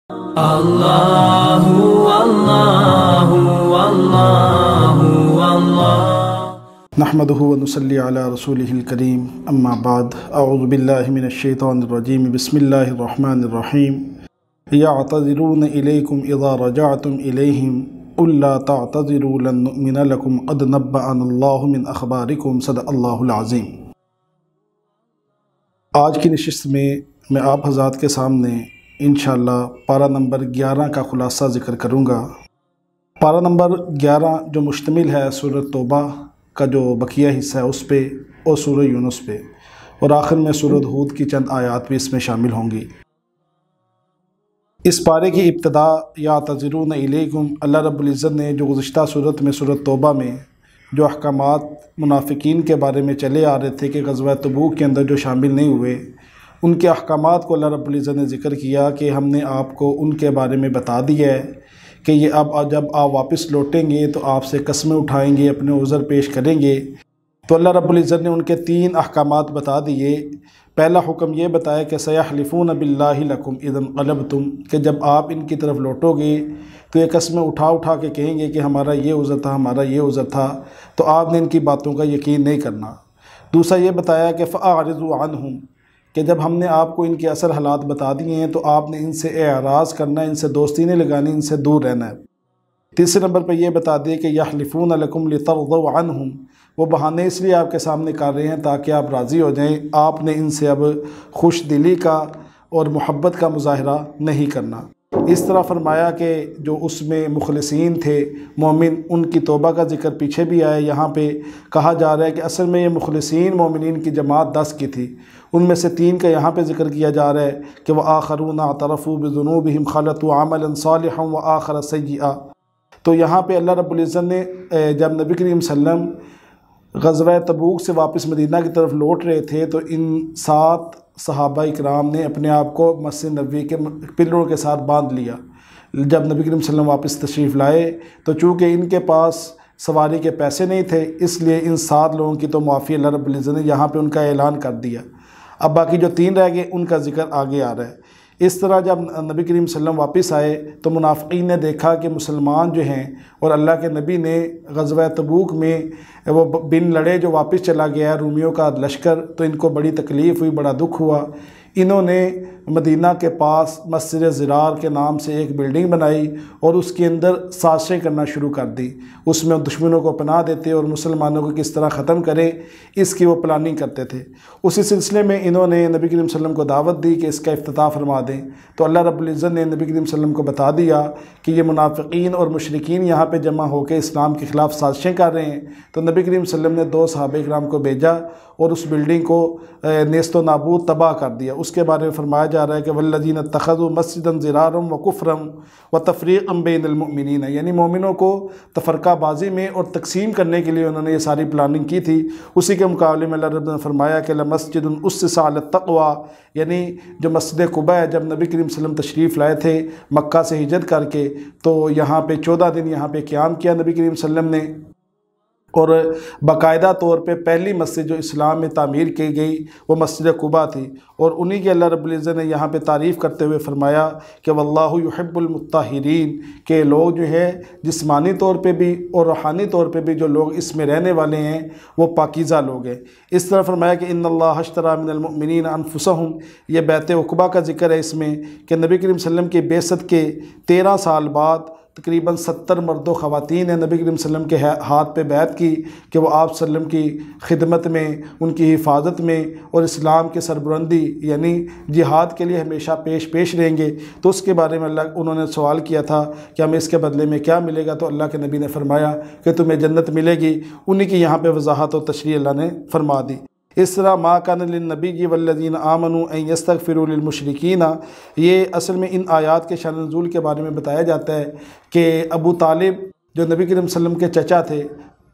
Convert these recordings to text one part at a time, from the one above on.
اللہ اللہ اللہ اللہ نحمدہ ونصلی علی رسولہ الکریم اما بعد اعوذ باللہ من الشیطان الرجیم بسم اللہ الرحمن الرحیم یعتذرون الیکم اذا رجعتم الیہم قل لا تعتذروا لن نؤمن لکم قد نبأنا اللہ من اخبارکم صدق اللہ العظیم۔ آج کی نشست میں آپ حضرات کے سامنے انشاءاللہ پارہ نمبر 11 کا خلاصہ ذکر کروں گا۔ پارہ نمبر 11 جو مشتمل ہے سورۃ توبہ کا جو بقیہ حصہ ہے اس پہ اور سورہ یونس پہ، اور آخر میں سورۃ ہود کی چند آیات بھی اس میں شامل ہوں گی۔ اس پارے کی ابتدا یعتذرون الیکم، اللہ رب العزت نے جو گزشتہ صورت میں سورۃ توبہ میں جو احکامات منافقین کے بارے میں چلے آ رہے تھے کہ غزوہ تبوک کے اندر جو شامل نہیں ہوئے، ان کے احکامات کو اللہ رب العزت نے ذکر کیا کہ ہم نے آپ کو ان کے بارے میں بتا دیا ہے کہ یہ اب جب آپ واپس لوٹیں گے تو آپ سے قسمیں اٹھائیں گے، اپنے عذر پیش کریں گے۔ تو اللہ رب العزت نے ان کے 3 احکامات بتا دیے۔ پہلا حکم یہ بتایا کہ سیحلفون باللہ لکم اذا انقلبتم، کہ جب آپ ان کی طرف لوٹو گے تو یہ قسمیں اٹھا کے کہیں گے کہ ہمارا یہ عذر تھا، ہمارا یہ عذر تھا، تو آپ نے ان کی باتوں کا یقین نہیں کرنا۔ دوسرا یہ بتایا کہ فاعرضوا عنہم، کہ جب ہم نے آپ کو ان کے اصل حالات بتا دیے ہیں تو آپ نے ان سے اعراض کرنا ہے، ان سے دوستی نہیں لگانی، ان سے دور رہنا ہے۔ تیسرے نمبر پہ یہ بتا دیا کہ یحلفون لکم لترضوا عنہم، وہ بہانے اس لیے آپ کے سامنے کر رہے ہیں تاکہ آپ راضی ہو جائیں، آپ نے ان سے اب خوش دلی کا اور محبت کا مظاہرہ نہیں کرنا۔ اس طرح فرمایا کہ جو اس میں مخلصین تھے مومن، ان کی توبہ کا ذکر پیچھے بھی آیا۔ یہاں پہ کہا جا رہا ہے کہ اصل میں یہ مخلصین مومنین کی جماعت 10 کی تھی، ان میں سے 3 کا یہاں پہ ذکر کیا جا رہا ہے کہ وآخرون اعترفوا بذنوبہم خلطوا عملا صالحا وآخر سیئا۔ تو یہاں پہ اللہ رب العزت نے جب نبی کریم صلی اللہ علیہ وسلم غزوہ تبوک سے واپس مدینہ کی طرف لوٹ رہے تھے تو ان 7 صحابہ اکرام نے اپنے آپ کو مسجد نبوی کے پلروں کے ساتھ باندھ لیا۔ جب نبی کریم صلی اللہ علیہ وسلم واپس تشریف لائے تو چونکہ ان کے پاس سواری کے پیسے نہیں تھے، اس لیے ان 7 لوگوں کی تو معافی اللہ رب العزت نے یہاں پہ ان کا اعلان کر دیا۔ اب باقی جو 3 رہ گئے ان کا ذکر آگے آ رہا ہے۔ اس طرح جب نبی کریم صلی اللہ علیہ وسلم واپس آئے تو منافقین نے دیکھا کہ مسلمان جو ہیں اور اللہ کے نبی نے غزوہ تبوک میں وہ بن لڑے جو واپس چلا گیا ہے رومیوں کا لشکر، تو ان کو بڑی تکلیف ہوئی، بڑا دکھ ہوا۔ انہوں نے مدینہ کے پاس مسجد زرار کے نام سے ایک بلڈنگ بنائی اور اس کے اندر سازشیں کرنا شروع کر دی، اس میں دشمنوں کو پناہ دیتے اور مسلمانوں کو کس طرح ختم کریں اس کی وہ پلاننگ کرتے تھے۔ اسی سلسلے میں انہوں نے نبی کریم صلی اللہ علیہ وسلم کو دعوت دی کہ اس کا افتتاح فرما دیں، تو اللہ رب العزت نے نبی کریم صلی اللہ علیہ وسلم کو بتا دیا کہ یہ منافقین اور مشرکین یہاں پہ جمع ہو کے اسلام کے خلاف سازشیں کر رہے ہیں۔ تو نبی کریم صلی اللہ علیہ وسلم نے 2 صحابہ کرام کو بھیجا اور اس بلڈنگ کو نیست و نابود تباہ کر دیا۔ اس کے بارے میں فرمایا جا رہا ہے کہ والذین اتخذوا مسجدا ضرارا وکفرا وتفریقا بین المؤمنین، یعنی مومنوں کو تفرقہ بازی میں اور تقسیم کرنے کے لیے انہوں نے یہ ساری پلاننگ کی تھی۔ اسی کے مقابلے میں اللہ رب نے فرمایا کہ لمسجد اسس علی التقوی، یعنی جو مسجد قباء ہے، جب نبی کریم صلی اللہ علیہ وسلم تشریف لائے تھے مکہ سے ہجرت کر کے تو یہاں پہ 14 دن یہاں پہ قیام کیا نبی کریم صلی اللہ علیہ وسلم نے، اور باقاعدہ طور پہ پہلی مسجد جو اسلام میں تعمیر کی گئی وہ مسجد قباء تھی، اور انہی کے اللہ رب العزت نے یہاں پہ تعریف کرتے ہوئے فرمایا کہ واللہ یحب المطہرین، کہ لوگ جو ہے جسمانی طور پہ بھی اور روحانی طور پہ بھی جو لوگ اس میں رہنے والے ہیں وہ پاکیزہ لوگ ہیں۔ اس طرح فرمایا کہ ان اللہ اشتری من المؤمنین انفسہم، یہ بیعت عقبہ کا ذکر ہے اس میں کہ نبی کریم صلی اللہ علیہ وسلم کی بعثت کے 13 سال بعد تقریباً 70 مرد و خواتین نے نبی کریم صلی اللہ علیہ وسلم کے ہاتھ پہ بیعت کی کہ وہ آپ صلی اللہ علیہ وسلم کی خدمت میں، ان کی حفاظت میں اور اسلام کے سربلندی یعنی جہاد کے لیے ہمیشہ پیش رہیں گے۔ تو اس کے بارے میں انہوں نے سوال کیا تھا کہ ہمیں اس کے بدلے میں کیا ملے گا، تو اللہ کے نبی نے فرمایا کہ تمہیں جنت ملے گی۔ انہی کی یہاں پہ وضاحت و تشریح اللہ نے فرما دی۔ اس طرح ما کان للنبی والذین آمنوا ان یستغفروا للمشرکین، یہ اصل میں ان آیات کے شان نزول کے بارے میں بتایا جاتا ہے کہ ابو طالب جو نبی کریم صلی اللہ علیہ وسلم کے چچا تھے،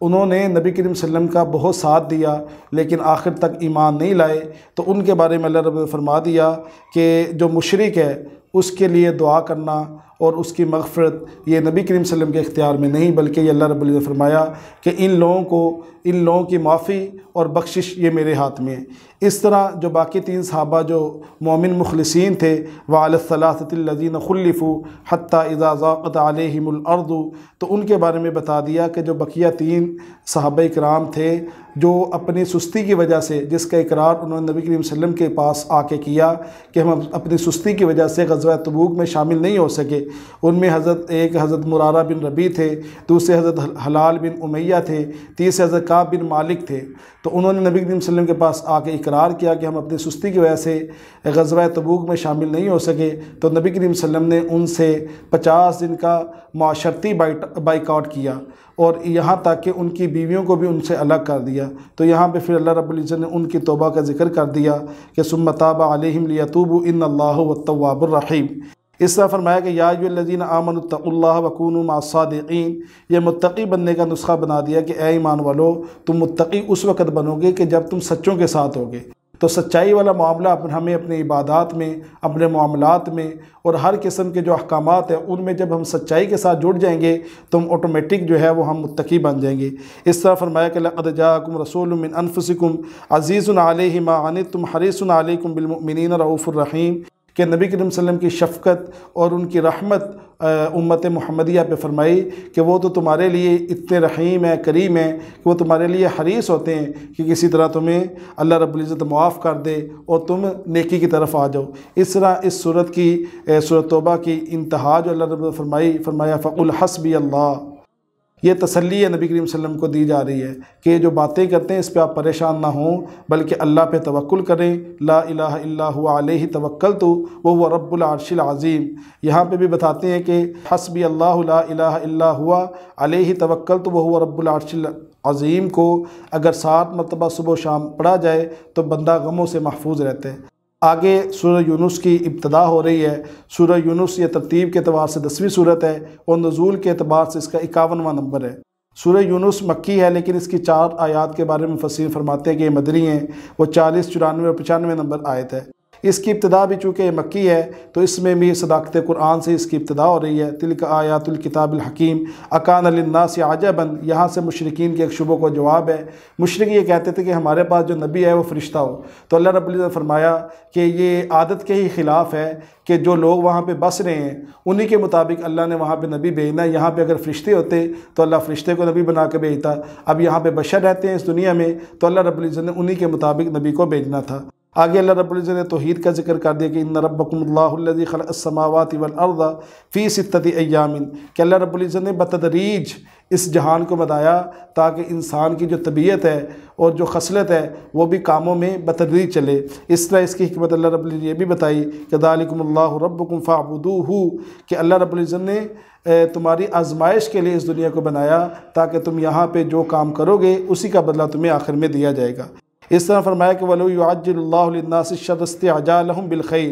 انہوں نے نبی کریم صلی اللہ علیہ وسلم کا بہت ساتھ دیا لیکن آخر تک ایمان نہیں لائے، تو ان کے بارے میں اللہ رب نے فرما دیا کہ جو مشرک ہے اس کے لیے دعا کرنا اور اس کی مغفرت یہ نبی کریم صلی اللہ علیہ وسلم کے اختیار میں نہیں، بلکہ یہ اللہ رب العزت نے فرمایا کہ ان لوگوں کی معافی اور بخشش یہ میرے ہاتھ میں ہے۔ اس طرح جو باقی 3 صحابہ جو مومن مخلصین تھے، وَعَلَى الثَّلَاثَةِ الَّذِينَ خُلِّفُوا حَتَّى إِذَا ضَاقَتْ عَلَيْهِمُ الْأَرْضُ، تو ان کے بارے میں بتا دیا کہ جو بقیہ 3 صحابہ کرام تھے جو اپنی سستی کی وجہ سے، جس کا اقرار انہوں نے نبی کریم صلی اللہ علیہ وسلم کے پاس آ کے کیا کہ ہم اپنی سستی کی وجہ سے غزوہ تبوک میں شامل نہیں ہو سکے، ان میں حضرت مرارہ بن ربیع تھے، دوسرے حضرت حلال بن امیہ تھے، تیسرے حضرت کعب بن مالک تھے، تو انہوں نے نبی کریم صلی اللہ علیہ وسلم کے پاس آ کے اقرار کیا کہ ہم اپنی سستی کی وجہ سے غزوہ تبوک میں شامل نہیں ہو سکے، تو نبی کریم صلی اللہ علیہ وسلم نے ان سے 50 دن کا معاشرتی بائیکاٹ کیا، اور یہاں تک کہ ان کی بیویوں کو بھی ان سے الگ کر دیا۔ تو یہاں پہ پھر اللہ رب العزت نے ان کی توبہ کا ذکر کر دیا کہ ثم تاب علیہم لیتوبوا ان اللہ هو التواب الرحیم۔ اس طرح فرمایا کہ یا ایھا الذین آمنوا اتقوا اللہ وکونوا مع الصادقین، یہ متقی بننے کا نسخہ بنا دیا کہ اے ایمان والو تم متقی اس وقت بنو گے کہ جب تم سچوں کے ساتھ ہوگے۔ تو سچائی والا معاملہ ہمیں اپنے عبادات میں، اپنے معاملات میں اور ہر قسم کے جو احکامات ہیں ان میں جب ہم سچائی کے ساتھ جڑ جائیں گے تو ہم آٹومیٹک جو ہے وہ ہم متقی بن جائیں گے۔ اس طرح فرمایا کہ لقد جاءکم رسول من انفسکم عزیز علیہ ما عنتم حریص علیکم بالمؤمنین رؤوف الرحیم، کہ نبی کریم صلی اللہ علیہ وسلم کی شفقت اور ان کی رحمت امت محمدیہ پہ فرمائی کہ وہ تو تمہارے لیے اتنے رحیم ہیں، کریم ہیں کہ وہ تمہارے لیے حریص ہوتے ہیں کہ کسی طرح تمہیں اللہ رب العزت معاف کر دے اور تم نیکی کی طرف آ جاؤ۔ اس طرح اس سورۃ توبہ کی انتہا جو اللہ رب العزت فرمایا فَقُلْ حَسْبِيَ اللَّهُ، یہ تسلی ہے نبی کریم صلی اللہ علیہ وسلم کو دی جا رہی ہے کہ جو باتیں کرتے ہیں اس پہ آپ پریشان نہ ہوں، بلکہ اللہ پہ توکل کریں۔ لا الہ الا هو علیہ توکلت وہو رب العرش العظیم، یہاں پہ بھی بتاتے ہیں کہ حسبی اللہ لا الہ الا هو علیہ توکلت وہو رب العرش العظیم کو اگر 7 مرتبہ صبح و شام پڑھا جائے تو بندہ غموں سے محفوظ رہتا ہے۔ آگے سورہ یونس کی ابتدا ہو رہی ہے۔ سورہ یونس یہ ترتیب کے اعتبار سے 10ویں صورت ہے اور نزول کے اعتبار سے اس کا 51واں نمبر ہے۔ سورہ یونس مکی ہے لیکن اس کی 4 آیات کے بارے میں مفسرین فرماتے ہیں کہ یہ مدنی ہیں، وہ 40، 94 اور 95 نمبر آیت ہے۔ اس کی ابتدا بھی چونکہ یہ مکی ہے تو اس میں بھی صداقت قرآن سے اس کی ابتدا ہو رہی ہے۔ تلک آیات الکتاب الحکیم اکان للناس عجبا، یہاں سے مشرکین کے ایک شبہ کو جواب ہے۔ مشرک یہ کہتے تھے کہ ہمارے پاس جو نبی ہے وہ فرشتہ ہو، تو اللہ رب العزت نے فرمایا کہ یہ عادت کے ہی خلاف ہے کہ جو لوگ وہاں پہ بس رہے ہیں انہی کے مطابق اللہ نے وہاں پہ نبی بھیجنا ہے۔ یہاں پہ اگر فرشتے ہوتے تو اللہ فرشتے کو نبی بنا کے بھیجتا، اب یہاں پہ بشر رہتے ہیں اس دنیا میں تو اللہ رب العزت نے انہی کے مطابق نبی کو بھیجنا تھا۔ آگے اللہ رب العزت نے توحید کا ذکر کر دیا کہ ان ربکم اللہ الذی خلق السماوات والارض فی 6 ایام، کہ اللہ رب العزت نے بتدریج اس جہان کو بنایا تاکہ انسان کی جو طبیعت ہے اور جو خصلت ہے وہ بھی کاموں میں بتدریج چلے۔ اس طرح اس کی حکمت اللہ رب العزت نے یہ بھی بتائی کہ ذالکم اللہ ربکم فاعبدوہ، کہ اللہ رب العزت نے تمہاری آزمائش کے لیے اس دنیا کو بنایا تاکہ تم یہاں پہ جو کام کرو گے اسی کا بدلہ تمہیں آخر میں دیا جائے گا۔ اس طرح فرمایا کہ وَلَوْ يُعَجِّلُ اللَّهُ لِلنَّاسِ الشَّرَّ اسْتِعْجَالَهُم بِالْخَيْرِ،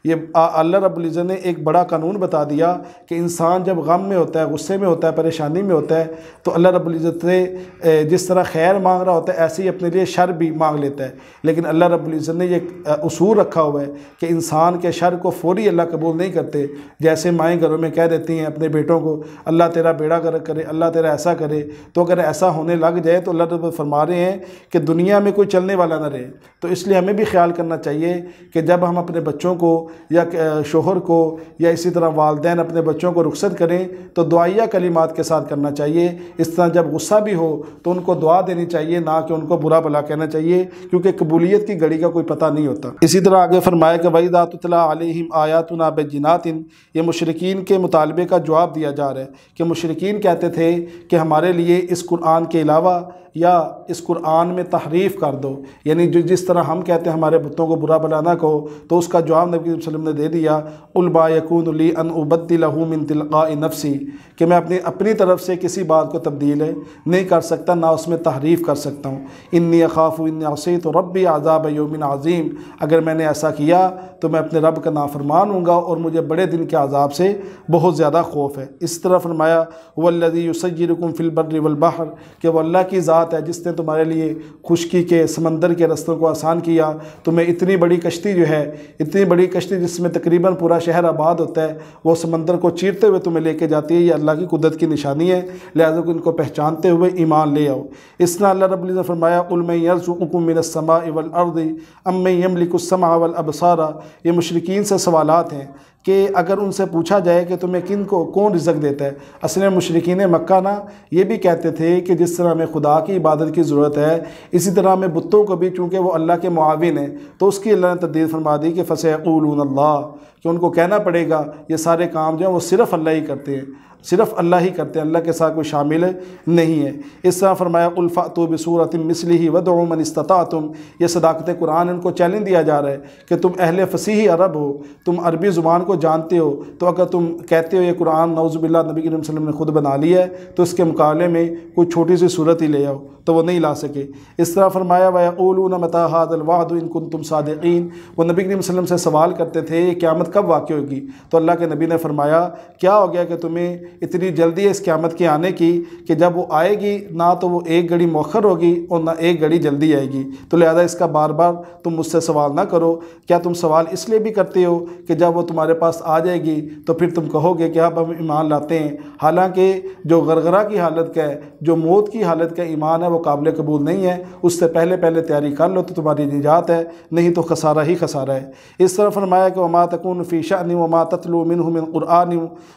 یہ اللہ رب العزت نے ایک بڑا قانون بتا دیا کہ انسان جب غم میں ہوتا ہے، غصے میں ہوتا ہے، پریشانی میں ہوتا ہے تو اللہ رب العزت سے جس طرح خیر مانگ رہا ہوتا ہے ایسے ہی اپنے لیے شر بھی مانگ لیتا ہے، لیکن اللہ رب العزت نے یہ اصول رکھا ہوا ہے کہ انسان کے شر کو فوری اللہ قبول نہیں کرتے۔ جیسے مائیں گھروں میں کہہ دیتی ہیں اپنے بیٹوں کو اللہ تیرا بیڑا گرک کرے، اللہ تیرا ایسا کرے، تو اگر ایسا ہونے لگ جائے تو اللہ رب العزت فرما رہے ہیں کہ دنیا میں کوئی چلنے والا نہ رہے۔ تو اس لیے ہمیں بھی خیال کرنا چاہیے کہ جب ہم اپنے بچوں کو یا شوہر کو یا اسی طرح والدین اپنے بچوں کو رخصت کریں تو دعائیہ کلمات کے ساتھ کرنا چاہیے۔ اس طرح جب غصہ بھی ہو تو ان کو دعا دینی چاہیے، نہ کہ ان کو برا بھلا کہنا چاہیے، کیونکہ قبولیت کی گھڑی کا کوئی پتہ نہیں ہوتا۔ اسی طرح آگے فرمایا کہ وَإِذَا تُتْلَىٰ عَلَيْهِمْ آيَاتُنَا بَيِّنَاتٍ، یہ مشرکین کے مطالبے کا جواب دیا جا رہا ہے کہ مشرکین کہتے تھے کہ ہمارے لیے اس قرآن کے علاوہ یا اس قرآن میں تحریف کر دو، یعنی جس طرح ہم کہتے ہیں ہمارے بتوں کو برا بھلا نہ کہو، تو اس کا جواب نبی صلی اللہ علیہ وسلم نے دے دیا قُلْ مَا يَكُونُ لِي أَنْ أُبَدِّلَهُ مِنْ تِلْقَاءِ نَفْسِي، کہ میں اپنی طرف سے کسی بات کو تبدیل نہیں کر سکتا، نہ اس میں تحریف کر سکتا ہوں۔ إِنِّي أَخَافُ إِنْ عَصَيْتُ رَبِّي عَذَابَ يَوْمٍ عَظِيمٍ، اگر میں نے ایسا کیا تو میں اپنے رب کا نافرمان ہوں گا اور مجھے بڑے دن کے عذاب سے بہت زیادہ خوف ہے۔ اس طرح فرمایا هُوَ الَّذِي يُسَيِّرُكُمْ فِي الْبَرِّ وَالْبَحْرِ، کہ وہ اللہ کی ذات ہے جس نے تمہارے لیے خشکی کے، سمندر کے رستوں کو آسان کیا، تمہیں اتنی بڑی کشتی جو ہے، اتنی بڑی کشتی جس میں تقریباً پورا شہر آباد ہوتا ہے، وہ سمندر کو چیرتے ہوئے تمہیں لے کے جاتی ہے، یہ اللہ کی قدرت کی نشانی ہے، لہذا ان کو پہچانتے ہوئے ایمان لے آؤ۔ اس طرح اللہ رب العزت نے فرمایا قُلْ مَن يَرْزُقُكُم مِّنَ السَّمَاءِ وَالْأَرْضِ أَمَّن يَمْلِكُ السَّمْعَ وَالْأَبْصَارَ، یہ مشرکین سے سوالات ہیں کہ اگر ان سے پوچھا جائے کہ تمہیں کون رزق دیتا ہے، اصل میں مشرکین مکہ نا یہ بھی کہتے تھے کہ جس طرح ہمیں خدا کی عبادت کی ضرورت ہے، اسی طرح ہمیں بتوں کو بھی، چونکہ وہ اللہ کے معاون ہیں، تو اس کی اللہ نے تردید فرما دی کہ فَسَيَقُولُونَ اللَّهُ، کہ ان کو کہنا پڑے گا یہ سارے کام جو ہیں وہ صرف اللہ ہی کرتے ہیں، صرف اللہ ہی کرتے ہیں، اللہ کے ساتھ کوئی شامل نہیں ہے۔ اس طرح فرمایا قُلْ فَأْتُوا بِسُورَةٍ مِّثْلِهِ وَادْعُوا مَنِ اسْتَطَعْتُمْ، یہ صداقت قرآن ان کو چیلنج دیا جا رہا ہے کہ تم اہل فصیح عرب ہو، تم عربی زبان کو جانتے ہو، تو اگر تم کہتے ہو یہ قرآن نعوذ باللہ نبی کریم صلی اللہ علیہ وسلم نے خود بنا لیا ہے، تو اس کے مقابلے میں کوئی چھوٹی سی صورت ہی لے آؤ، تو وہ نہیں لا سکے۔ اس طرح فرمایا وَيَقُولُونَ مَتَىٰ هَٰذَا الْوَعْدُ إِن كُنتُمْ صَادِقِينَ، وہ نبی کریم صلی اللہ علیہ وسلم سے سوال کرتے تھے یہ قیامت کب واقع ہوگی، تو اللہ کے نبی نے فرمایا کیا ہو گیا کہ تمہیں اتنی جلدی اس قیامت کے آنے کی کہ جب وہ آئے گی نہ تو وہ ایک گھڑی مؤخر ہوگی اور نہ ایک گھڑی جلدی آئے گی، تو لہذا اس کا بار بار تم مجھ سے سوال نہ کرو۔ کیا تم سوال اس لیے بھی کرتے ہو کہ جب وہ تمہارے پاس آ جائے گی تو پھر تم کہو گے کہ اب ہم ایمان لاتے ہیں، حالانکہ جو غرغرہ کی حالت کا ہے، جو موت کی حالت کا ایمان ہے وہ قابل قبول نہیں ہے، اس سے پہلے تیاری کر لو تو تمہاری نجات ہے، نہیں تو خسارہ ہی خسارہ ہے۔ اس طرح فرمایا کہ وَمَا تَكُونُ فِي شَأْنٍ وَمَا تَتْلُو مِنْهُ مِنْ قُرْآنٍ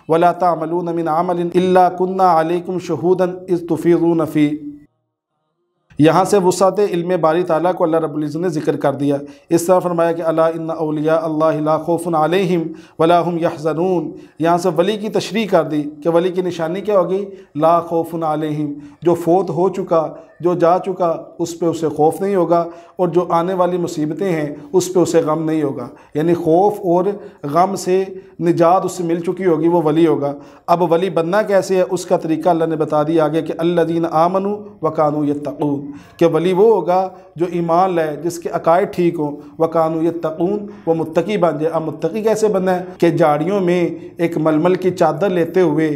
وَلَا تَعْمَلُونَ مِنْ عَمَلٍ إِلَّا كُنَّا عَلَيْكُمْ شُهُودًا إِذْ تُفِيضُونَ فِيهِ، یہاں سے وسعت علم باری تعالیٰ کو اللہ رب العزت نے ذکر کر دیا۔ اس طرح فرمایا کہ الا ان اولیاء اللہ لا خوف علیہم ولا هم یحزنون، یہاں سے ولی کی تشریح کر دی کہ ولی کی نشانی کیا ہوگی، لا خوف علیہم، جو فوت ہو چکا، جو جا چکا، اس پہ اسے خوف نہیں ہوگا، اور جو آنے والی مصیبتیں ہیں اس پہ اسے غم نہیں ہوگا، یعنی خوف اور غم سے نجات اس سے مل چکی ہوگی، وہ ولی ہوگا۔ اب ولی بننا کیسے ہے، اس کا طریقہ اللہ نے بتا دیا آگے کہ الذین آمنوا وکانوا یتقون، کہ ولی وہ ہوگا جو ایمان لائے، جس کے عقائد ٹھیک ہوں، وکانوا یتقون، وہ متقی بن جائے۔ اب متقی کیسے بننا ہے کہ جھاڑیوں میں ایک ململ کی چادر لیتے ہوئے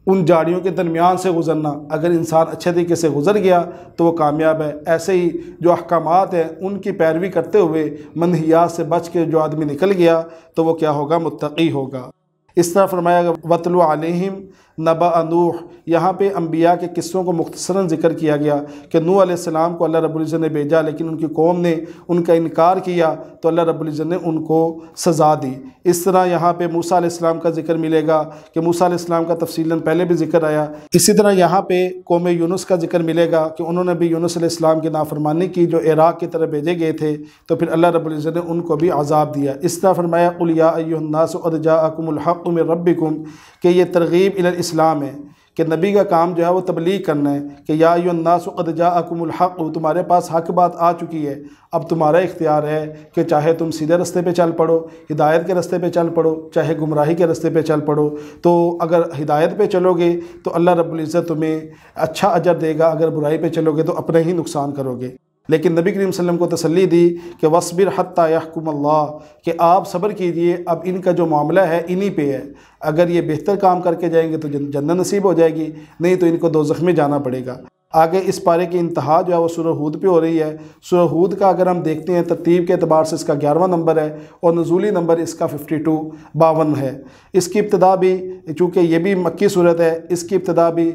ان جھاڑیوں کے درمیان سے گزرنا، اگر انسان اچھے طریقے سے گزر گیا تو وہ کامیاب ہے۔ ایسے ہی جو احکامات ہیں ان کی پیروی کرتے ہوئے منہیات سے بچ کے جو آدمی نکل گیا تو وہ کیا ہوگا، متقی ہوگا۔ اس طرح فرمایا گا وَاتْلُ عَلَيْهِمْ نَبَأَ نوح، یہاں پہ انبیاء کے قصوں کو مختصراً ذکر کیا گیا کہ نوح علیہ السلام کو اللہ رب العزت نے بھیجا، لیکن ان کی قوم نے ان کا انکار کیا تو اللہ رب العزت نے ان کو سزا دی۔ اس طرح یہاں پہ موسیٰ علیہ السلام کا ذکر ملے گا کہ موسیٰ علیہ السلام کا تفصیلاً پہلے بھی ذکر آیا۔ اسی طرح یہاں پہ قوم یونس کا ذکر ملے گا کہ انہوں نے بھی یونس علیہ السلام کی نافرمانی کی جو عراق کی طرف بھیجے گئے تھے، تو پھر اللہ رب العزت نے ان کو بھی عذاب دیا۔ اس طرح فرمایا قُلْ يَا أَيُّهَا النَّاسُ قَدْ جَاءَكُمُ الْحَقُّ مِنْ رَبِّكُمْ، کہ یہ ترغیب الی الاسلام ہے کہ نبی کا کام جو ہے وہ تبلیغ کرنا ہے کہ یا ایھا الناس قد جاءکم الحق، تمہارے پاس حق بات آ چکی ہے، اب تمہارا اختیار ہے کہ چاہے تم سیدھے رستے پہ چل پڑو، ہدایت کے رستے پہ چل پڑو، چاہے گمراہی کے رستے پہ چل پڑو۔ تو اگر ہدایت پہ چلو گے تو اللہ رب العزت تمہیں اچھا اجر دے گا، اگر برائی پہ چلو گے تو اپنے ہی نقصان کرو گے۔ لیکن نبی کریم صلی اللہ علیہ وسلم کو تسلی دی کہ وَاصْبِرْ حَتَّى يَحْكُمَ اللَّهُ، کہ آپ صبر کیجئے، اب ان کا جو معاملہ ہے انہی پہ ہے، اگر یہ بہتر کام کر کے جائیں گے تو جنت نصیب ہو جائے گی، نہیں تو ان کو دوزخ میں جانا پڑے گا۔ آگے اس پارے کی انتہا جو ہے وہ سورہ ہود پہ ہو رہی ہے۔ سورہ ہود کا اگر ہم دیکھتے ہیں ترتیب کے اعتبار سے اس کا 11واں نمبر ہے اور نزولی نمبر اس کا 52 ہے۔ اس کی ابتدا بھی، چونکہ یہ بھی مکی صورت ہے، اس کی ابتدا بھی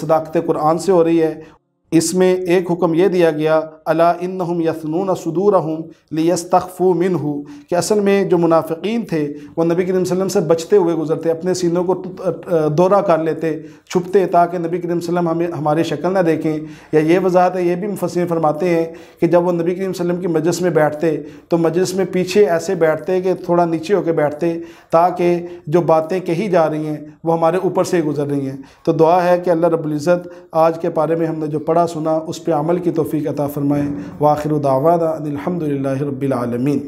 صداقت قرآن سے ہو رہی ہے۔ اس میں ایک حکم یہ دیا گیا الا انہم یثنون صدورہم لیستخفوا منہ، کہ اصل میں جو منافقین تھے وہ نبی کریم صلی اللہ علیہ وسلم سے بچتے ہوئے گزرتے، اپنے سینوں کو دورہ کر لیتے، چھپتے، تاکہ نبی کریم صلی اللہ علیہ وسلم ہماری شکل نہ دیکھیں۔ یا یہ وضاحت ہے، یہ بھی مفسرین فرماتے ہیں کہ جب وہ نبی کریم صلی اللہ علیہ وسلم کی مجلس میں بیٹھتے تو مجلس میں پیچھے ایسے بیٹھتے کہ تھوڑا نیچے ہو کے بیٹھتے، تاکہ جو باتیں کہی جا رہی ہیں وہ ہمارے اوپر سے گزر رہی ہیں۔ تو دعا ہے کہ اللہ رب العزت آج کے پارے میں ہم نے جو پڑھا سنا اس پہ عمل کی توفیق عطا فرمائے۔ وآخر دعوانا ان الحمد للہ رب العالمین۔